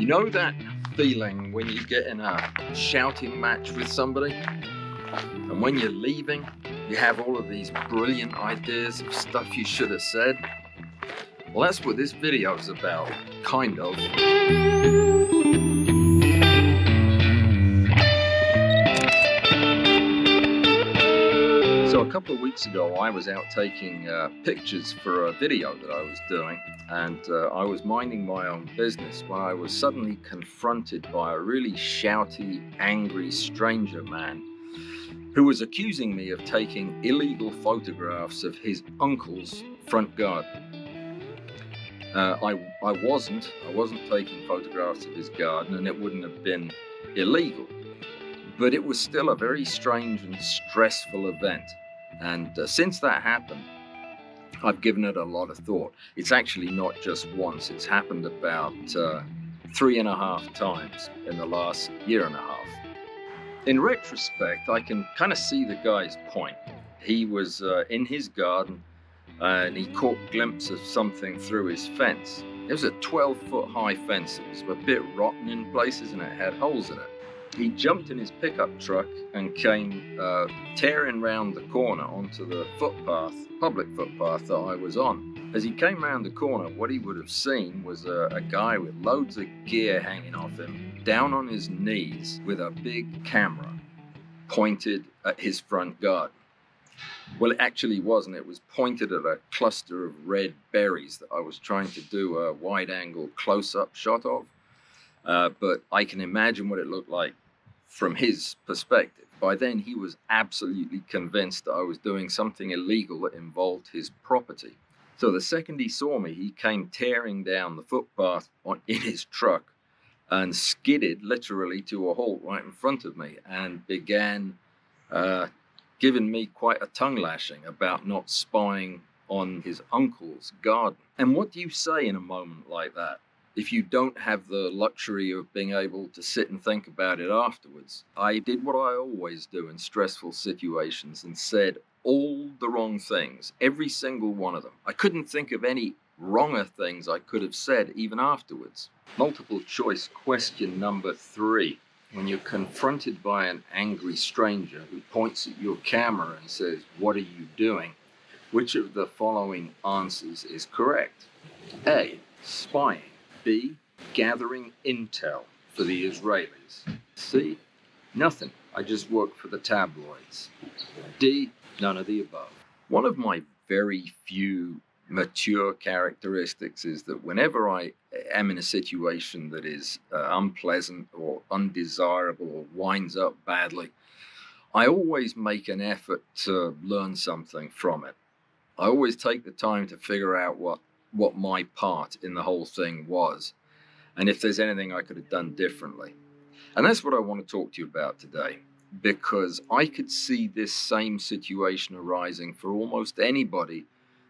You know that feeling when you get in a shouting match with somebody, and when you're leaving, you have all of these brilliant ideas of stuff you should have said? Well, that's what this video is about, kind of. So a couple of weeks ago, I was out taking pictures for a video that I was doing, and I was minding my own business when I was suddenly confronted by a really shouty, angry stranger man who was accusing me of taking illegal photographs of his uncle's front garden. I wasn't taking photographs of his garden, and it wouldn't have been illegal. But it was still a very strange and stressful event. And since that happened, I've given it a lot of thought. It's actually not just once. It's happened about 3.5 times in the last year and a half. In retrospect, I can kind of see the guy's point. He was in his garden and he caught a glimpse of something through his fence. It was a 12-foot high fence. It was a bit rotten in places and it had holes in it. He jumped in his pickup truck and came tearing round the corner onto the footpath, public footpath that I was on. As he came round the corner, what he would have seen was a guy with loads of gear hanging off him, down on his knees with a big camera pointed at his front garden. Well, it actually wasn't. It was pointed at a cluster of red berries that I was trying to do a wide-angle close-up shot of. But I can imagine what it looked like from his perspective. By then, he was absolutely convinced that I was doing something illegal that involved his property. So the second he saw me, he came tearing down the footpath in his truck and skidded literally to a halt right in front of me and began giving me quite a tongue lashing about not spying on his uncle's garden. And what do you say in a moment like that? If you don't have the luxury of being able to sit and think about it afterwards. I did what I always do in stressful situations and said all the wrong things, every single one of them. I couldn't think of any wronger things I could have said even afterwards. Multiple choice question number 3. When you're confronted by an angry stranger who points at your camera and says, "What are you doing?" which of the following answers is correct? A, spying. B, gathering intel for the Israelis. C, nothing. I just work for the tabloids. D, none of the above. One of my very few mature characteristics is that whenever I am in a situation that is unpleasant or undesirable or winds up badly, I always make an effort to learn something from it. I always take the time to figure out what my part in the whole thing was, and if there's anything I could have done differently. And that's what I want to talk to you about today, because I could see this same situation arising for almost anybody,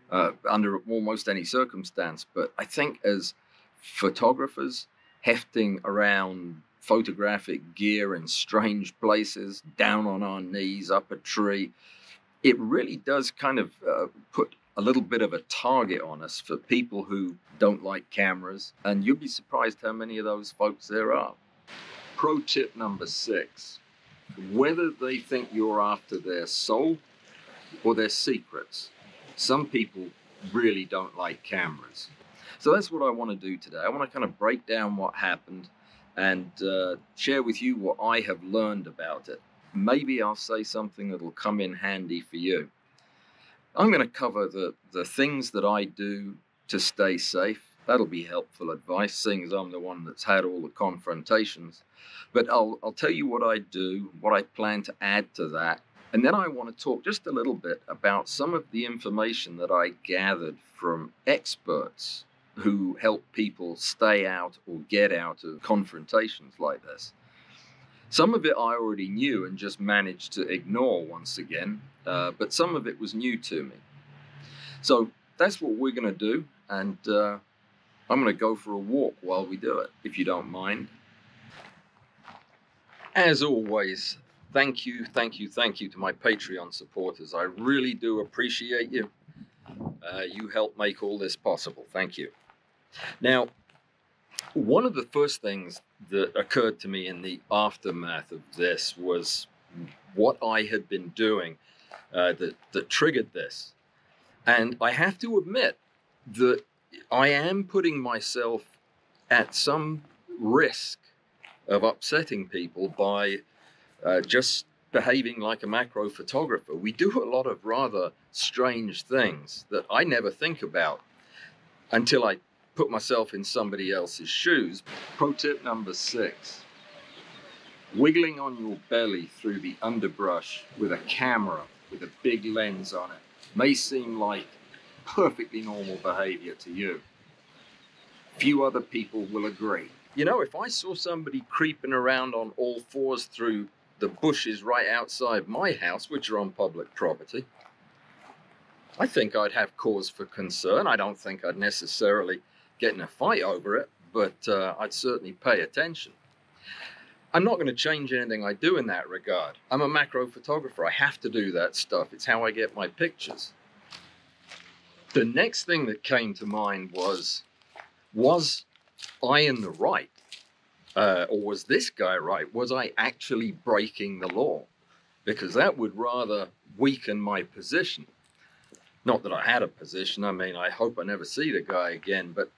under almost any circumstance. But I think as photographers hefting around photographic gear in strange places, down on our knees, up a tree, it really does kind of put a little bit of a target on us for people who don't like cameras, and you'll be surprised how many of those folks there are. Pro tip number 6, whether they think you're after their soul or their secrets. Some people really don't like cameras. So that's what I want to do today. I want to kind of break down what happened and share with you what I have learned about it. Maybe I'll say something that'll come in handy for you. I'm going to cover the things that I do to stay safe. That'll be helpful advice, seeing as I'm the one that's had all the confrontations. But I'll tell you what I do, what I plan to add to that. And then I want to talk just a little bit about some of the information that I gathered from experts who help people stay out or get out of confrontations like this. Some of it I already knew and just managed to ignore once again, but some of it was new to me. So that's what we're going to do, and I'm going to go for a walk while we do it, if you don't mind. As always, thank you to my Patreon supporters. I really do appreciate you. You help make all this possible. Thank you. Now, One of the first things that occurred to me in the aftermath of this was what I had been doing that triggered this. And I have to admit that I am putting myself at some risk of upsetting people by just behaving like a macro photographer. We do a lot of rather strange things that I never think about until I put myself in somebody else's shoes. Pro tip number 6. Wiggling on your belly through the underbrush with a camera with a big lens on it may seem like perfectly normal behavior to you. Few other people will agree. You know, if I saw somebody creeping around on all fours through the bushes right outside my house, which are on public property, I think I'd have cause for concern. I don't think I'd necessarily get in a fight over it, but I'd certainly pay attention. I'm not going to change anything I do in that regard. I'm a macro photographer. I have to do that stuff. It's how I get my pictures. The next thing that came to mind was I in the right? Or was this guy right? Was I actually breaking the law? Because that would rather weaken my position. Not that I had a position. I mean, I hope I never see the guy again, but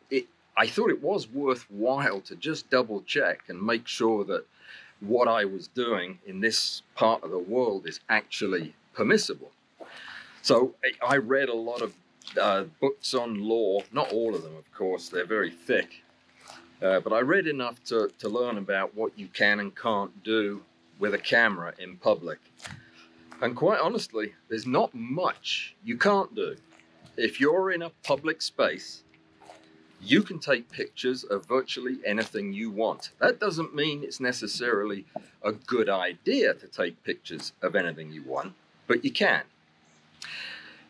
I thought it was worthwhile to just double check and make sure that what I was doing in this part of the world is actually permissible. So I read a lot of books on law, not all of them, of course, they're very thick. But I read enough to learn about what you can and can't do with a camera in public. And quite honestly, there's not much you can't do. If you're in a public space, you can take pictures of virtually anything you want. That doesn't mean it's necessarily a good idea to take pictures of anything you want, but you can.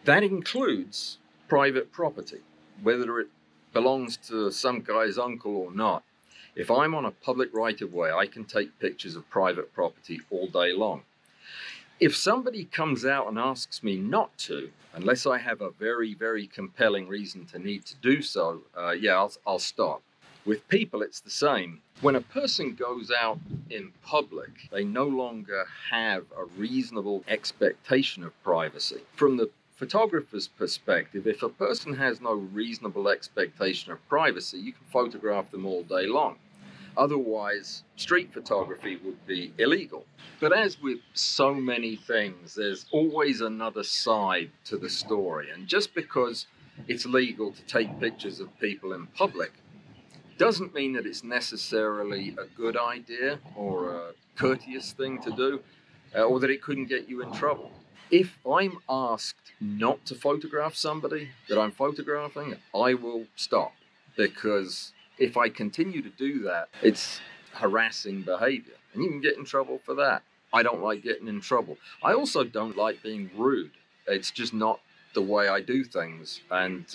That includes private property, whether it belongs to some guy's uncle or not. If I'm on a public right-of-way, I can take pictures of private property all day long. If somebody comes out and asks me not to, unless I have a very, very compelling reason to need to do so, I'll stop. With people, it's the same. When a person goes out in public, they no longer have a reasonable expectation of privacy. From the photographer's perspective, if a person has no reasonable expectation of privacy, you can photograph them all day long. Otherwise, street photography would be illegal. But as with so many things, there's always another side to the story. And just because it's legal to take pictures of people in public doesn't mean that it's necessarily a good idea or a courteous thing to do, or that it couldn't get you in trouble. If I'm asked not to photograph somebody that I'm photographing, I will stop, because if I continue to do that, it's harassing behavior, and you can get in trouble for that. I don't like getting in trouble. I also don't like being rude. It's just not the way I do things, and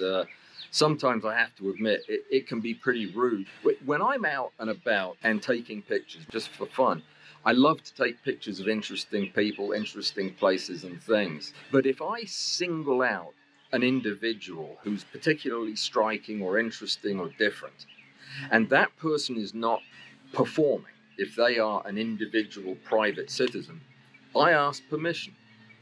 sometimes I have to admit it can be pretty rude. When I'm out and about and taking pictures just for fun, I love to take pictures of interesting people, interesting places and things. But if I single out an individual who's particularly striking or interesting or different, and that person is not performing, if they are an individual private citizen, I ask permission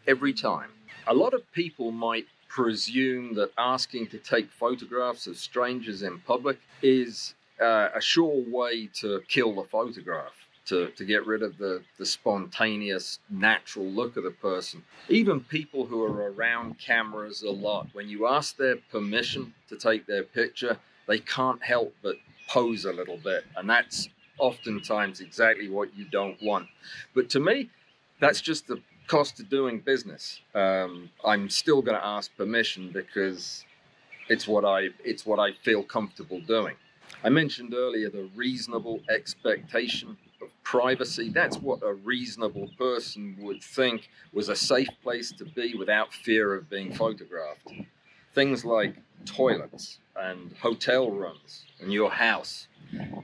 every time. A lot of people might presume that asking to take photographs of strangers in public is a sure way to kill the photograph, to get rid of the spontaneous, natural look of the person. Even people who are around cameras a lot, when you ask their permission to take their picture, they can't help but pose a little bit, and that's oftentimes exactly what you don't want. But to me, that's just the cost of doing business. I'm still going to ask permission because it's what I feel comfortable doing. I mentioned earlier the reasonable expectation of privacy. That's what a reasonable person would think was a safe place to be without fear of being photographed. Things like toilets and hotel rooms and your house.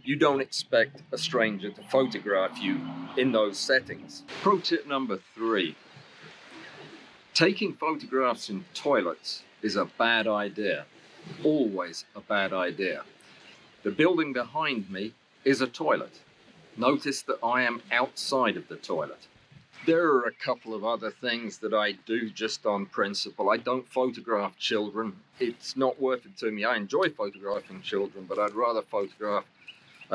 You don't expect a stranger to photograph you in those settings. Pro tip number 3. Taking photographs in toilets is a bad idea. Always a bad idea. The building behind me is a toilet. Notice that I am outside of the toilet. There are a couple of other things that I do just on principle. I don't photograph children. It's not worth it to me. I enjoy photographing children, but I'd rather photograph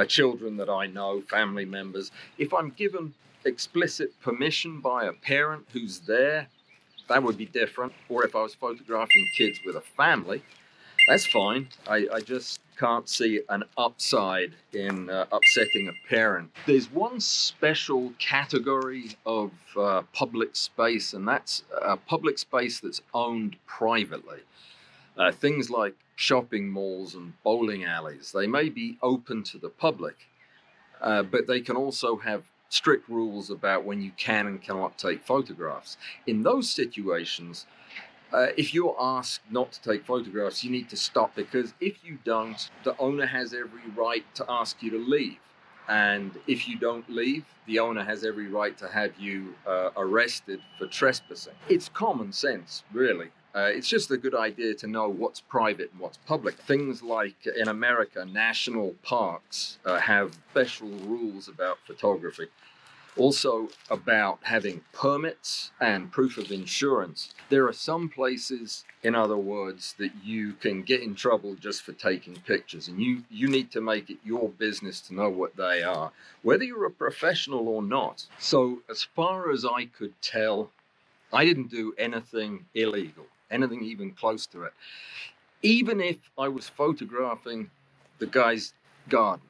children that I know, family members. If I'm given explicit permission by a parent who's there, that would be different. Or if I was photographing kids with a family, that's fine. I just can't see an upside in upsetting a parent. There's one special category of public space, and that's public space that's owned privately. Things like shopping malls and bowling alleys. They may be open to the public, but they can also have strict rules about when you can and cannot take photographs. In those situations, if you're asked not to take photographs, you need to stop, because if you don't, the owner has every right to ask you to leave. And if you don't leave, the owner has every right to have you arrested for trespassing. It's common sense, really. It's just a good idea to know what's private and what's public. Things like in America, national parks have special rules about photography. Also about having permits and proof of insurance. There are some places, in other words, that you can get in trouble just for taking pictures, and you need to make it your business to know what they are, whether you're a professional or not. So as far as I could tell, I didn't do anything illegal, anything even close to it. Even if I was photographing the guy's garden,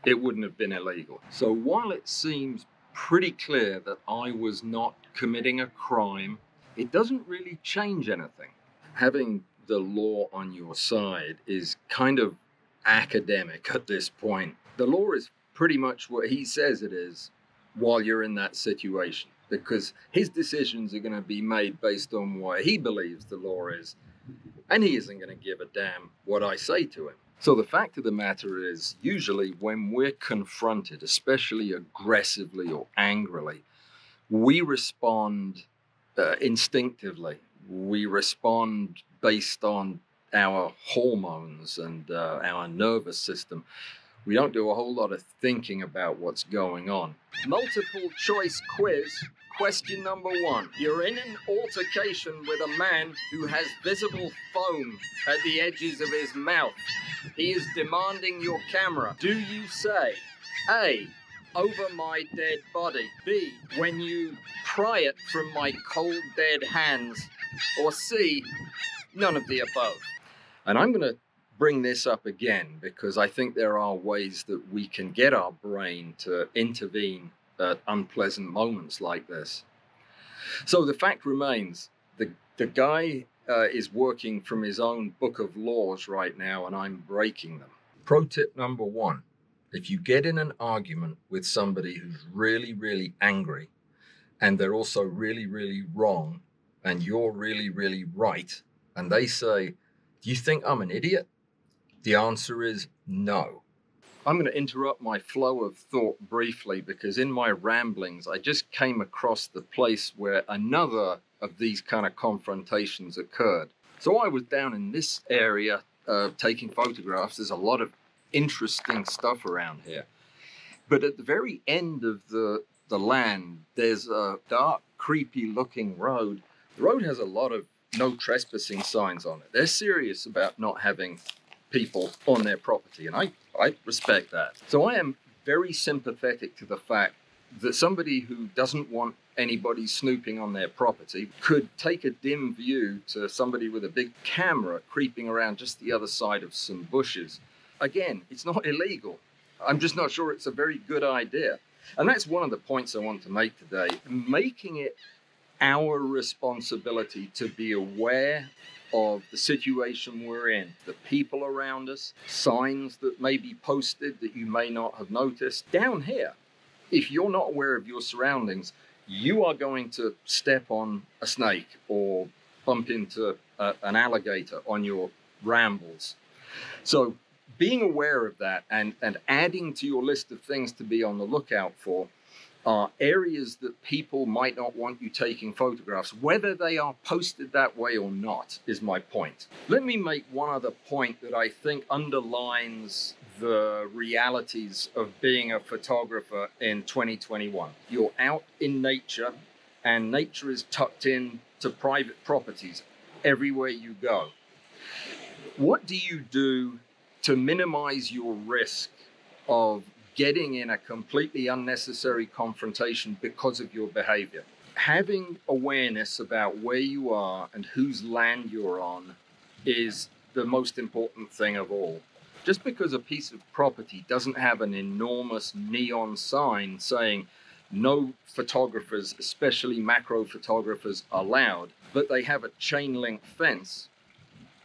it wouldn't have been illegal. So while it seems pretty clear that I was not committing a crime, it doesn't really change anything. Having the law on your side is kind of academic at this point. The law is pretty much what he says it is while you're in that situation, because his decisions are going to be made based on what he believes the law is, and he isn't going to give a damn what I say to him. So the fact of the matter is, usually when we're confronted, especially aggressively or angrily, we respond instinctively. We respond based on our hormones and our nervous system. We don't do a whole lot of thinking about what's going on. Multiple choice quiz. Question number 1. You're in an altercation with a man who has visible foam at the edges of his mouth. He is demanding your camera. Do you say, A, over my dead body, B, when you pry it from my cold dead hands, or C, none of the above? And I'm going to bring this up again because I think there are ways that we can get our brain to intervene at unpleasant moments like this. So the fact remains, the guy is working from his own book of laws right now, and I'm breaking them. Pro tip number 1, if you get in an argument with somebody who's really, really angry, and they're also really, really wrong, and you're really, really right, and they say, do you think I'm an idiot? The answer is no. I'm going to interrupt my flow of thought briefly because in my ramblings, I just came across the place where another of these kind of confrontations occurred. So I was down in this area taking photographs. There's a lot of interesting stuff around here. But at the very end of the land, there's a dark, creepy looking road. The road has a lot of no trespassing signs on it. They're serious about not having people on their property, and I respect that. So I am very sympathetic to the fact that somebody who doesn't want anybody snooping on their property could take a dim view to somebody with a big camera creeping around just the other side of some bushes. Again, it's not illegal. I'm just not sure it's a very good idea. And that's one of the points I want to make today, making it our responsibility to be aware of the situation we're in, the people around us, signs that may be posted that you may not have noticed. Down here, if you're not aware of your surroundings, you are going to step on a snake or bump into an alligator on your rambles. So being aware of that and adding to your list of things to be on the lookout for are areas that people might not want you taking photographs, whether they are posted that way or not, is my point. Let me make one other point that I think underlines the realities of being a photographer in 2021. You're out in nature, and nature is tucked in to private properties everywhere you go. What do you do to minimize your risk of getting in a completely unnecessary confrontation because of your behavior? Having awareness about where you are and whose land you're on is the most important thing of all. Just because a piece of property doesn't have an enormous neon sign saying no photographers, especially macro photographers, allowed, but they have a chain link fence,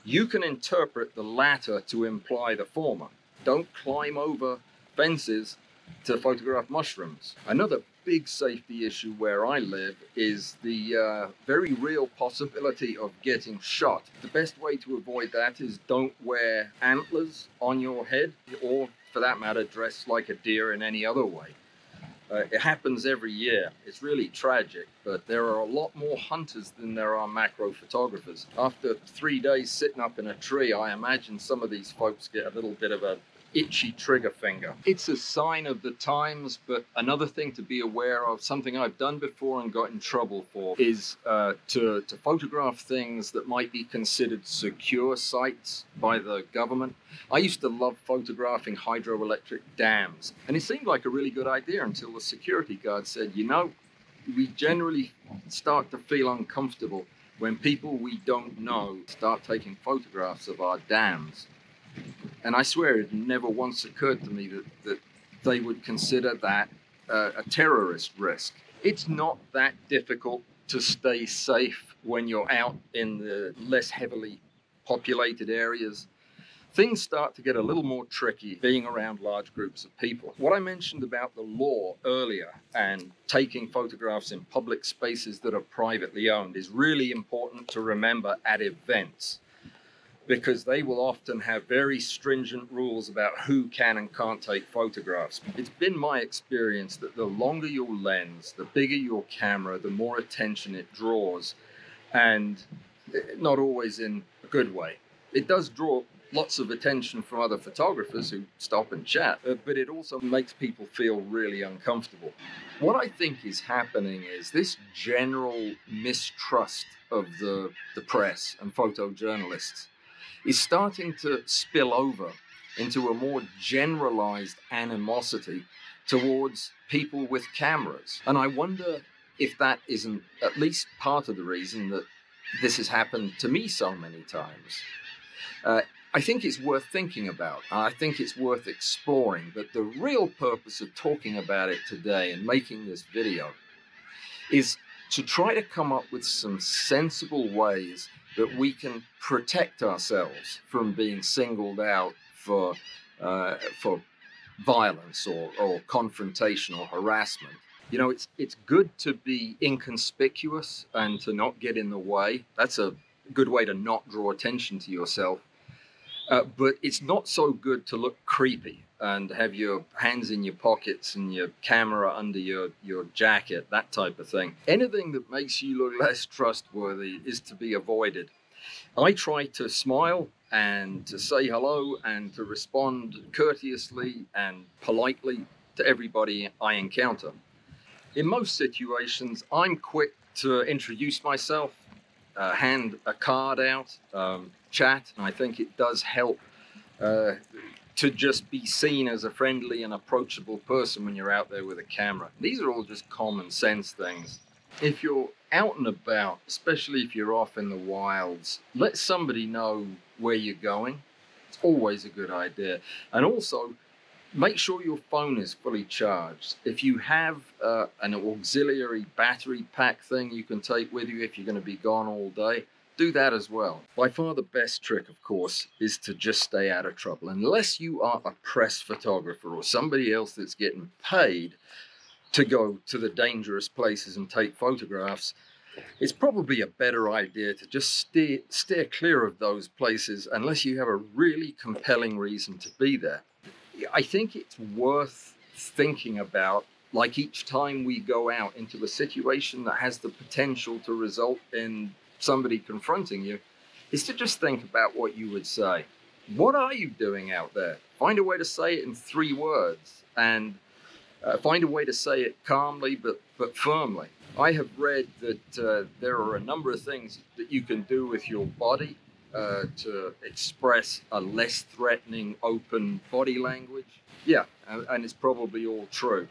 you can interpret the latter to imply the former. Don't climb over fences to photograph mushrooms. Another big safety issue where I live is the very real possibility of getting shot. The best way to avoid that is don't wear antlers on your head, or for that matter, dress like a deer in any other way. It happens every year. It's really tragic, but there are a lot more hunters than there are macro photographers. After 3 days sitting up in a tree, I imagine some of these folks get a little bit of a itchy trigger finger. It's a sign of the times, but another thing to be aware of, something I've done before and got in trouble for, is to photograph things that might be considered secure sites by the government. I used to love photographing hydroelectric dams, and it seemed like a really good idea until the security guard said, you know, we generally start to feel uncomfortable when people we don't know start taking photographs of our dams. And I swear it never once occurred to me that they would consider that a terrorist risk. It's not that difficult to stay safe when you're out in the less heavily populated areas. Things start to get a little more tricky being around large groups of people. What I mentioned about the law earlier and taking photographs in public spaces that are privately owned is really important to remember at events, because they will often have very stringent rules about who can and can't take photographs. It's been my experience that the longer your lens, the bigger your camera, the more attention it draws, and not always in a good way. It does draw lots of attention from other photographers who stop and chat, but it also makes people feel really uncomfortable. What I think is happening is this general mistrust of the press and photojournalists is starting to spill over into a more generalized animosity towards people with cameras. And I wonder if that isn't at least part of the reason that this has happened to me so many times. I think it's worth thinking about. I think it's worth exploring. But the real purpose of talking about it today and making this video is to try to come up with some sensible ways that we can protect ourselves from being singled out for violence or confrontation or harassment. You know, it's good to be inconspicuous and to not get in the way. That's a good way to not draw attention to yourself. But it's not so good to look creepy and have your hands in your pockets and your camera under your jacket, that type of thing. Anything that makes you look less trustworthy is to be avoided. I try to smile and to say hello and to respond courteously and politely to everybody I encounter. In most situations, I'm quick to introduce myself, hand a card out, chat, and I think it does help to just be seen as a friendly and approachable person when you're out there with a camera. These are all just common sense things. If you're out and about, especially if you're off in the wilds, let somebody know where you're going. It's always a good idea. And also, make sure your phone is fully charged. If you have an auxiliary battery pack thing you can take with you if you're going to be gone all day, do that as well. By far the best trick, of course, is to just stay out of trouble. Unless you are a press photographer or somebody else that's getting paid to go to the dangerous places and take photographs, it's probably a better idea to just steer clear of those places unless you have a really compelling reason to be there. I think it's worth thinking about, like each time we go out into a situation that has the potential to result in somebody confronting you, is to just think about what you would say. What are you doing out there? Find a way to say it in 3 words, and find a way to say it calmly but firmly. I have read that there are a number of things that you can do with your body to express a less threatening, open body language. Yeah, and it's probably all true.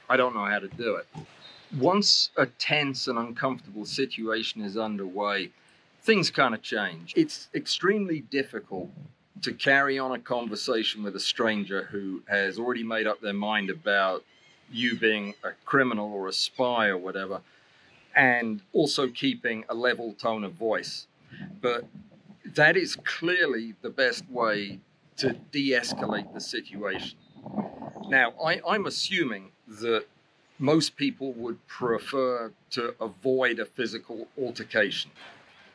I don't know how to do it. Once a tense and uncomfortable situation is underway, things kind of change. It's extremely difficult to carry on a conversation with a stranger who has already made up their mind about you being a criminal or a spy or whatever, and also keeping a level tone of voice. But that is clearly the best way to de-escalate the situation. Now, I'm assuming that most people would prefer to avoid a physical altercation.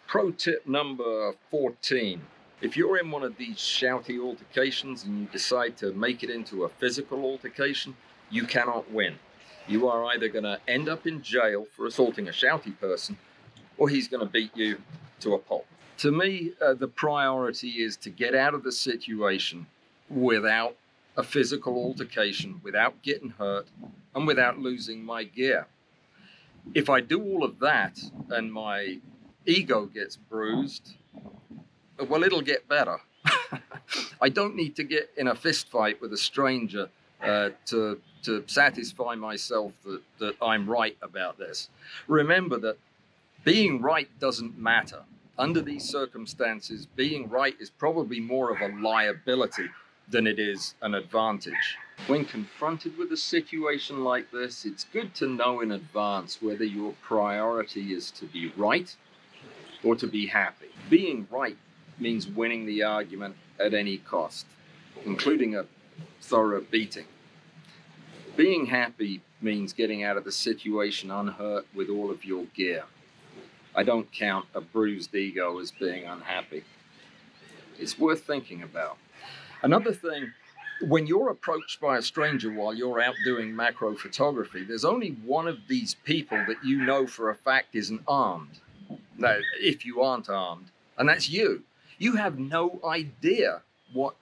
Pro tip number 14. If you're in one of these shouty altercations and you decide to make it into a physical altercation, you cannot win. You are either going to end up in jail for assaulting a shouty person, or he's going to beat you to a pulp. To me, the priority is to get out of the situation without a physical altercation, without getting hurt, and without losing my gear. If I do all of that and my ego gets bruised, well, it'll get better. I don't need to get in a fist fight with a stranger to satisfy myself that I'm right about this. Remember that being right doesn't matter. Under these circumstances, being right is probably more of a liability than it is an advantage. When confronted with a situation like this, it's good to know in advance whether your priority is to be right or to be happy. Being right means winning the argument at any cost, including a thorough beating. Being happy means getting out of the situation unhurt with all of your gear. I don't count a bruised ego as being unhappy. It's worth thinking about. Another thing, when you're approached by a stranger while you're out doing macro photography, there's only one of these people that you know for a fact isn't armed. Now, if you aren't armed, and that's you. You have no idea what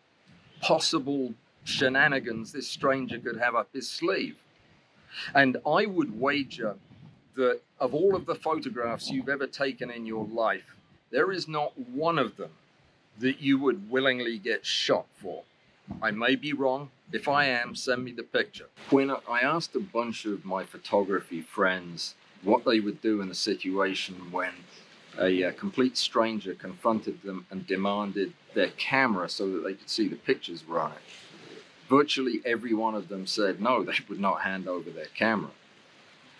possible shenanigans this stranger could have up his sleeve. And I would wager that of all of the photographs you've ever taken in your life, there is not one of them that you would willingly get shot for. I may be wrong. If I am, send me the picture. When I asked a bunch of my photography friends what they would do in a situation when a complete stranger confronted them and demanded their camera so that they could see the pictures were on it, virtually every one of them said no, they would not hand over their camera.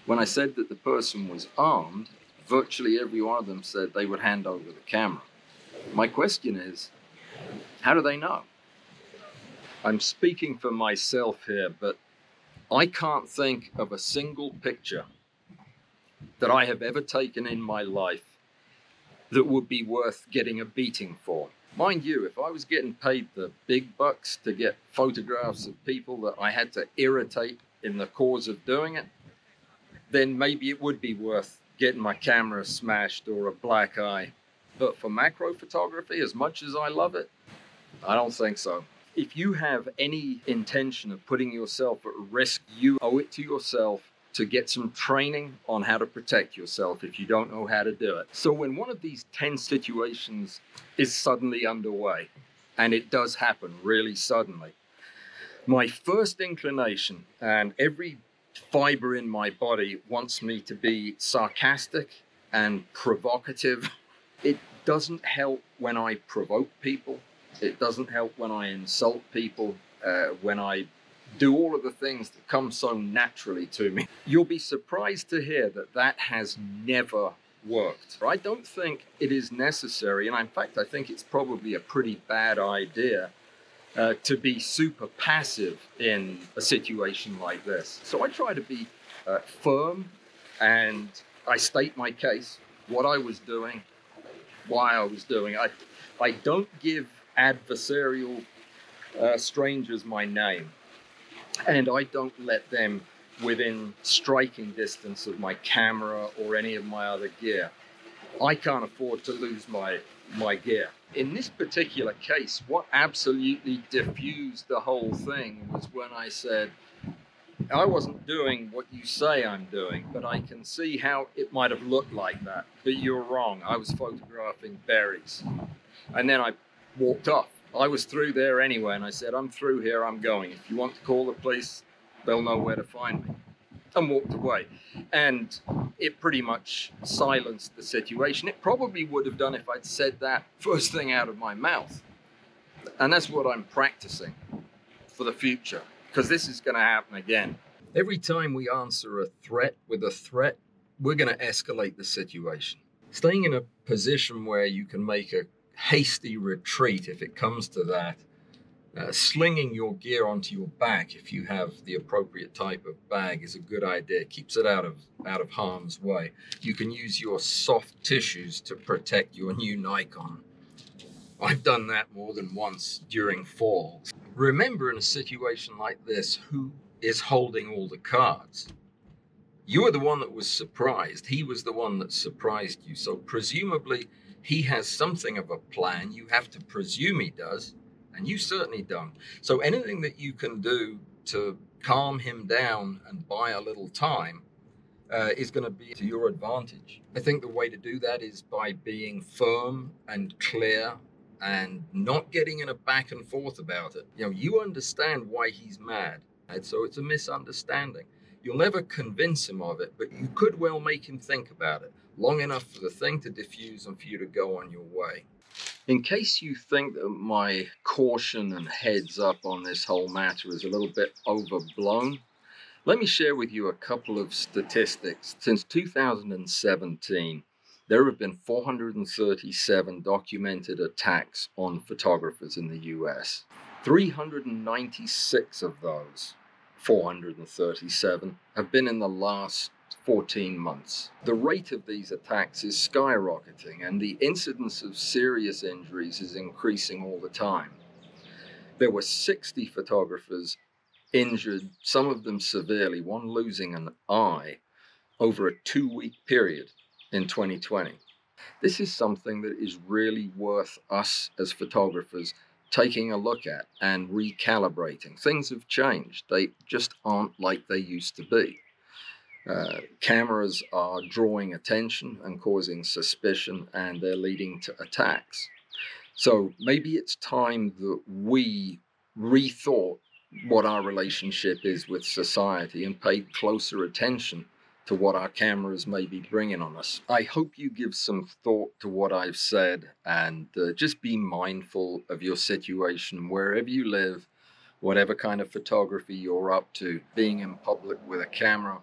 When I said that the person was armed, virtually every one of them said they would hand over the camera. My question is, how do they know? I'm speaking for myself here, but I can't think of a single picture that I have ever taken in my life that would be worth getting a beating for. Mind you, if I was getting paid the big bucks to get photographs of people that I had to irritate in the cause of doing it, then maybe it would be worth getting my camera smashed or a black eye. But for macro photography, as much as I love it, I don't think so. If you have any intention of putting yourself at risk, you owe it to yourself to get some training on how to protect yourself if you don't know how to do it. So when one of these tense situations is suddenly underway, and it does happen really suddenly, my first inclination, and every fiber in my body wants me to be sarcastic and provocative. It doesn't help when I provoke people. It doesn't help when I insult people, when I do all of the things that come so naturally to me. You'll be surprised to hear that that has never worked. I don't think it is necessary, and in fact, I think it's probably a pretty bad idea to be super passive in a situation like this. So I try to be firm, and I state my case, what I was doing, why I was doing it. I don't give adversarial strangers my name, and I don't let them within striking distance of my camera or any of my other gear. I can't afford to lose my gear. In this particular case, what absolutely diffused the whole thing was when I said, I wasn't doing what you say I'm doing, but I can see how it might have looked like that. But you're wrong. I was photographing berries. And then I walked off. I was through there anyway, and I said, I'm through here, I'm going. If you want to call the police, they'll know where to find me. And walked away. And it pretty much silenced the situation. It probably would have done if I'd said that first thing out of my mouth. And that's what I'm practicing for the future, because this is going to happen again. Every time we answer a threat with a threat, we're going to escalate the situation. Staying in a position where you can make a hasty retreat if it comes to that, slinging your gear onto your back if you have the appropriate type of bag is a good idea. It keeps it out of harm's way. You can use your soft tissues to protect your new Nikon. I've done that more than once during falls. Remember, in a situation like this, who is holding all the cards? You were the one that was surprised. He was the one that surprised you. So presumably he has something of a plan. You have to presume he does. And you certainly don't. So anything that you can do to calm him down and buy a little time is going to be to your advantage. I think the way to do that is by being firm and clear and not getting in a back and forth about it. You know, you understand why he's mad, and so it's a misunderstanding. You'll never convince him of it, but you could well make him think about it long enough for the thing to diffuse and for you to go on your way. In case you think that my caution and heads up on this whole matter is a little bit overblown, let me share with you a couple of statistics. Since 2017, there have been 437 documented attacks on photographers in the US. 396 of those 437 have been in the last 14 months. The rate of these attacks is skyrocketing, and the incidence of serious injuries is increasing all the time. There were 60 photographers injured, some of them severely, one losing an eye, over a 2-week period in 2020. This is something that is really worth us as photographers taking a look at and recalibrating. Things have changed. They just aren't like they used to be. Cameras are drawing attention and causing suspicion, and they're leading to attacks. So maybe it's time that we rethought what our relationship is with society and paid closer attention to what our cameras may be bringing on us. I hope you give some thought to what I've said, and just be mindful of your situation wherever you live, whatever kind of photography you're up to. Being in public with a camera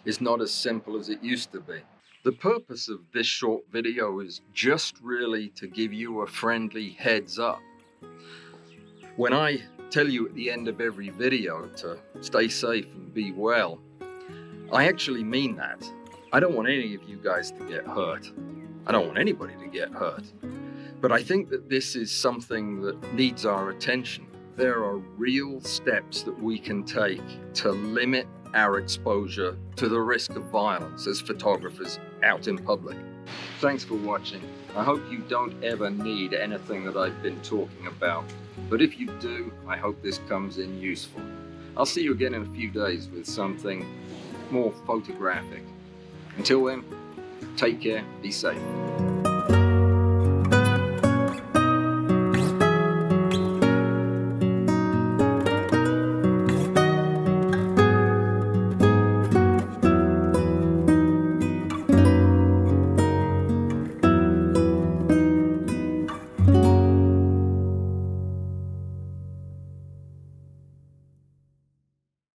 is not as simple as it used to be. The purpose of this short video is just really to give you a friendly heads up. When I tell you at the end of every video to stay safe and be well, I actually mean that. I don't want any of you guys to get hurt. I don't want anybody to get hurt. But I think that this is something that needs our attention. There are real steps that we can take to limit our exposure to the risk of violence as photographers out in public. Thanks for watching. I hope you don't ever need anything that I've been talking about, but if you do, I hope this comes in useful. I'll see you again in a few days with something more photographic. Until then, take care, be safe.